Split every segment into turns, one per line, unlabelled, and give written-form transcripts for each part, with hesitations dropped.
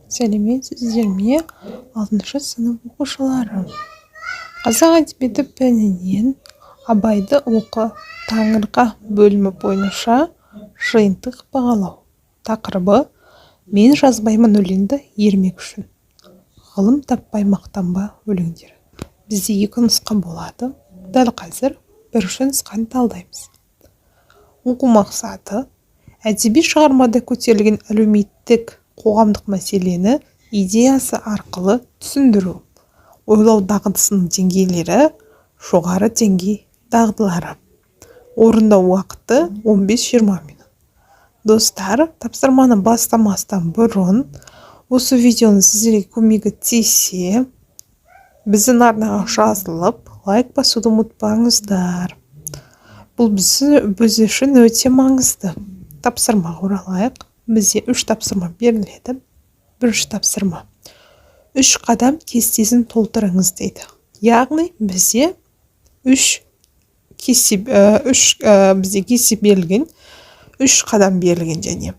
Сәлеметсіздер ме, 6-шы сынып оқушылары? Қазақ әдебиеті пәнінен Абайды оқы таңырға бөлімі бойынша жиынтық бағалау. Тақырыбы: мен жазбаймын өлеңді ермек үшін. Ғылым таппай мақтанба өлеңдері. Бізде 2 нұсқа болады. Дәл қазір 1-ші нұсқаны талдаймыз. Оқу мақсаты: әдеби шығармада көтерілген әлеуметтік қоғамдық мәселені идеясы арқылы түсіндіру. Ойлау дағдысының деңгейлері: жоғары деңгей дағдылары. Орындау уақыты 15-20 минут. Достар, тапсырманы бастамастан бұрын осы видеоны сіздерге көмегі тисе, біздің арнаға жазылып, лайк басуды ұмытпаңыздар. Бұл біз үшін өте маңызды. Тапсырма оралайық. Бізде 3 тапсырма беріледі. 1-ші тапсырма: 3 қадам кестесін толтырыңыз дейді. Яғни бізде 3 кесте берілген, 3 қадам берілген және.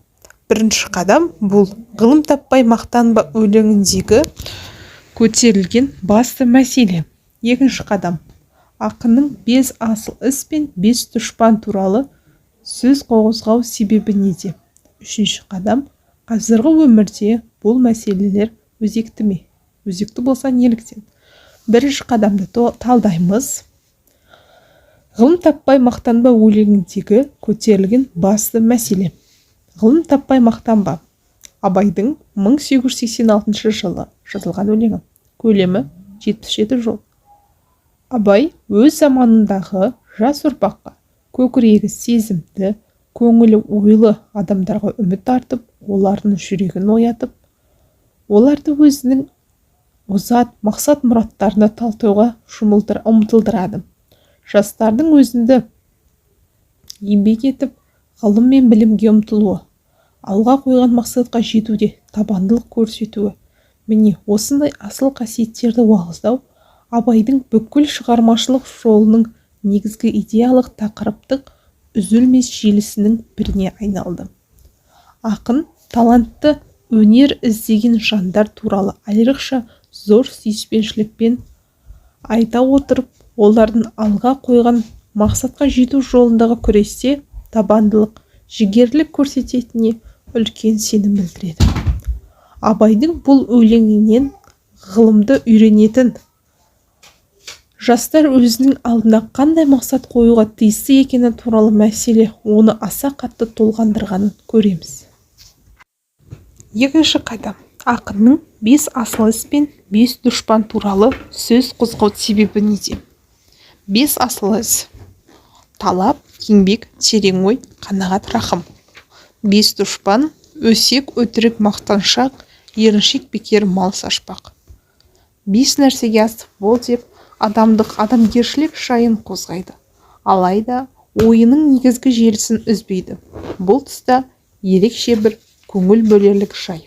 1-ші қадам бұл ғылым таппай мақтанба өлеңіндегі көтерілген басты мәселе. 2-ші қадам ақынның 5 асыл іс пен 5 дұшпан туралы сөз қозғау себебі неде? 3-ші қадам қазіргі өмірде бұл мәселелер өзекті ме? Өзекті болса неліктен? 1-ші қадамды талдаймыз. Ғылым таппай мақтанба өлеңіндегі көтерілген басты мәселе. Ғылым таппай мақтанба Абайдың 1886 жылы жазылған өлеңі. Көлемі 77 жол. Абай өз заманындағы жас ұрпаққа көкірегі сезімді, көңілі ойлы адамдарға үміт артып, олардың жүрегін оятып, оларды өзінің озат мақсат мұраттарына талдауға ұмтылдырады. Жастардың өзінде еңбек етіп, ғылым мен білімге ұмтылуы, алға қойған мақсатқа жетуде табандылық көрсетуі. Міне осындай асыл қасиеттерді уағыздау Абайдың бүкіл шығармашылық жолының негізгі идеялық тақырыптық үзілмес желісінің біріне айналды. Ақын талантты өнер іздеген жандар туралы айрықша зор сүйіспеншілікпен айта отырып, олардың алға қойған мақсатқа жету жолындағы күресте табандылық, жігерлік көрсететініне үлкен сенім білдіреді. Абайдың бұл өлеңінен ғылымды үйренетін жастар өзінің алдына қандай мақсат қоюға тиісті екені туралы мәселе оны аса қатты толғандырғанын көреміз. 2-ші қадам ақынның 5 асыл іс пен 5 дұшпан туралы сөз қозғау себебі неде? 5 асыл іс: талап, еңбек, терең ой, қанағат, рахым. 5 дұшпан: өсек, өтірік, мақтаншақ, еріншек, бекер, мал сашпақ. 5 нәрсеге асық бол деп адамгершілік жайын қозғайды. Алайда ойының негізгі желісін үзбейді. Бұл тұста ерекше бір көңіл бөлерлік жай.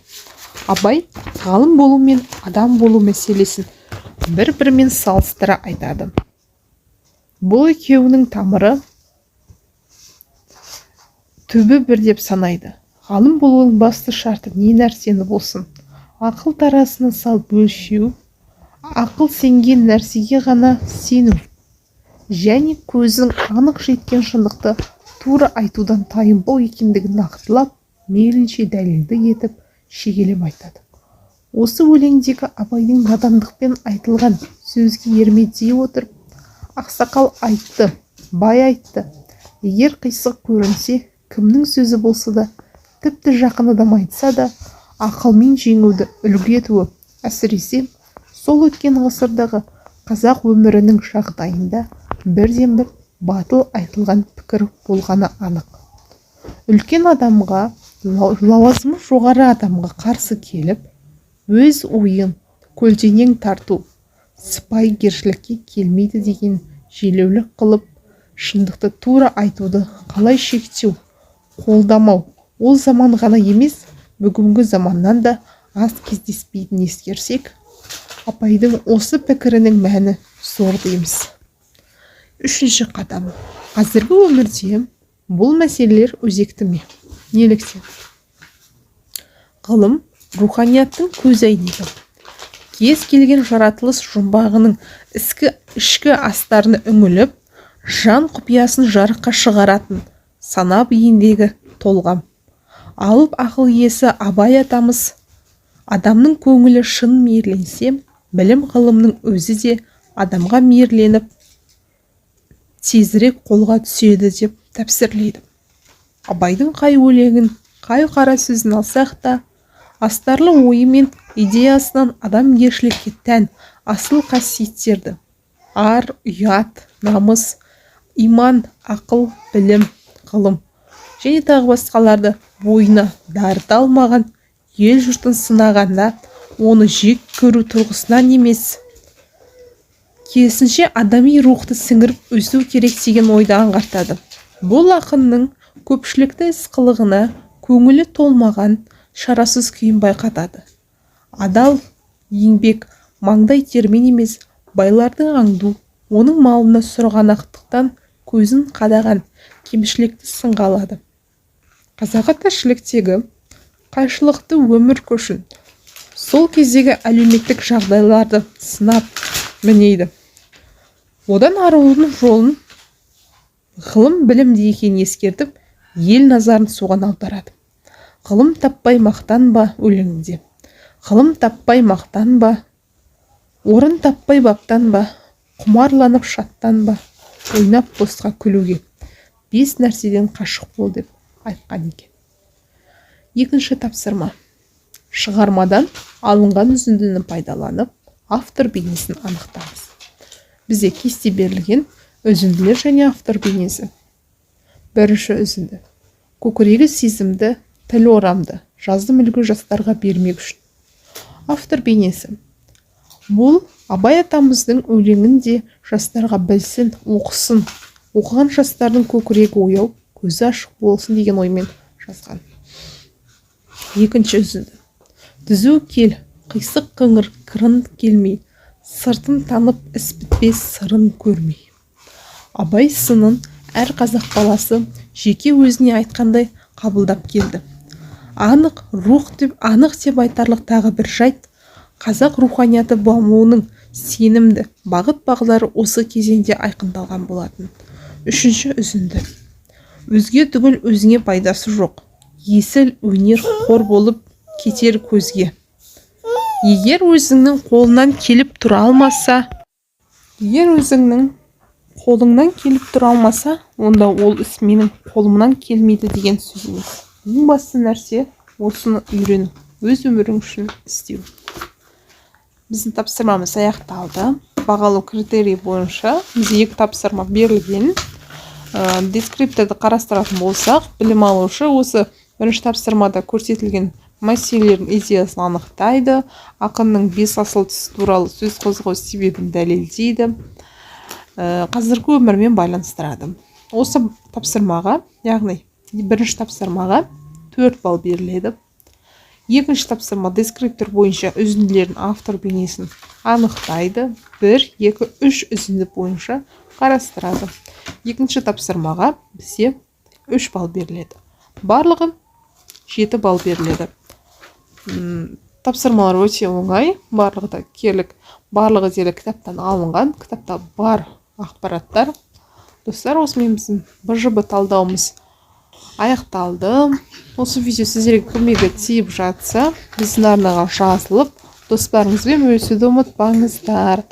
Абай ғалым болу мен адам болу мәселесін бір-бірімен салыстыра айтады. Бұл екеуінің тамыры түбі бір деп санайды. Ғалым болуының басты шарты не нәрсені болсын? Ақыл тарасына салып өлшеу, ақыл сенген нәрсеге ғана сену, және көзің анық жеткен шындықты тура айтудан тайынбау екендігін нақтылап, мейлінше дәлелді етіп, шегелеп айтады. Осы өлеңдегі Абайдың надандықпен айтылған сөзге ермедей отырып, ақсақал айтты, бай айтты, егер қисық көрінсе, кімнің сөзі болса да, тіпті жақын адам айтса да, ақылмен жеңуді үлгі етуі, әсіресе сол өткен ғасырдағы қазақ өмірінің жағдайында бірден бір батыл айтылған пікір болғаны анық. Үлкен адамға, лауазымы жоғары адамға қарсы келіп, өз ойын көлденең тарту сыпайыгершілікке келмейді деген желеулік қылып, шындықты тура айтуды қалай шектеу, қолдамау ол заман ғана емес, бүгінгі заманнан да аз кездеспейтінін ескерсек, Абайдың осы пікірінің мәні зор дейміз. 3-ші қадам: қазіргі өмірде бұл мәселелер өзекті ме? Неліктен? Ғылым руханияттың көз әйнегі. Кез келген жаратылыс жұмбағының ішкі астарына үңіліп, жан құпиясын жарыққа шығаратын сана биіндегі толғам. Алып ақыл иесі Абай атамыз, адамның көңілі шын мейірленсе, білім ғылымның өзі де адамға мейірленіп, тезірек қолға түседі деп тәпсірлейді. Абайдың қай өлеңін, қай қара сөзін алсақ та, астарлы ойы мен идеясынан адамгершілікке тән асыл қасиеттерді, ар, ұят, намыс, иман, ақыл, білім, ғылым және тағы басқаларды бойына дарыта алмаған, ел жұртын сынағанда оны жек көру тұрғысынан емес, керісінше адами рухты сіңіріп өсу керек деген ойды аңғартады. Бұл ақынның көпшілікті іс қылығына көңілі толмаған, шарасыз күйін байқатады. Адал еңбек маңдай термен емес, байлардың аңду, оның малына сұрғанақтықтан көзін қадаған кемшілікті сынға алады. Қазағы тіршіліктегі қайшылықты өмір көшін, сол кездегі әлеуметтік жағдайларды сынап мінейді. Одан арылудың жолын ғылым білімде екенін ескертіп, ел назарын соған аударады. Ғылым таппай мақтанба өлеңінде. Ғылым таппай мақтанба, орын таппай баптанба, құмарланып шаттанба, ойнап босқа күлуге. 5 нәрседен қашық бол деп айтқан екен. Екінші тапсырма. Шығармадан алынған үзіндіні пайдаланып, автор бейнесін анықтаңыз. Бізде кесте берілген үзінділер және автор бейнесі. Бірінші үзінді. Көкірегі сезімді, тіл орамды, жаздым үлгі жастарға бермек үшін. Автор бейнесі. Бұл Абай атамыздың өлеңінде жастарға білсін, оқысын, оқыған жастардың көкірегі ояу, көзі ашық болсын деген оймен жазған. Екінші үзінді. Түзу кел, қисық қыңыр қырын келмей, сыртын танып іс бітпес сырын көрмей. Абай сынын әр қазақ баласы жеке өзіне айтқандай қабылдап келді. Анық деп айтарлық тағы бір жайт, қазақ руханияты дамуының сенімді бағыт-бағдары осы кезеңде айқындалған болатын. Үшінші үзінді. Өзге түгіл өзіңе пайдасы жоқ. Есіл өнер қор болып кетер көзге. Егер өзіңнің қолыңнан келіп тұра алмаса, онда ол іс менің қолымнан келмейді деген сөз емес. Ең басты нәрсе осыны үйрену, өз өмірің үшін істеу. Біздің тапсырмамыз аяқталды. Бағалау критерий бойынша бізде 2 тапсырма берілген. Дескрипторды қарастыратын болсақ, білім алушы осы бірінші тапсырмада көрсетілген мәселелердің идеясын анықтайды, ақынның 5 асыл түсі туралы сөз қозғау себебін дәлелдейді, қазіргі өмірмен байланыстырады. Осы тапсырмаға, яғни бірінші тапсырмаға 4 балл беріледі. Екінші тапсырма дескриптор бойынша үзінділердің автор бейнесін анықтайды. 1, 2, 3 үзінді бойынша қарастырады. Екінші тапсырмаға бізде 3 балл беріледі. Барлығы 7 балл беріледі. Тапсырмалар өте оңай, барлығы дерлік кітаптан алынған, кітапта бар ақпараттар. Достар, осымен біздің БЖБ талдауымыз аяқталды. Осы видео сіздерге көмегі тиіп жатса, біздің арнаға жазылып, достарыңызбен бөлісуді ұмытпаңыздар.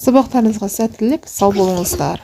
Сабақтарыңызға сәттілік, сау болыңыздар.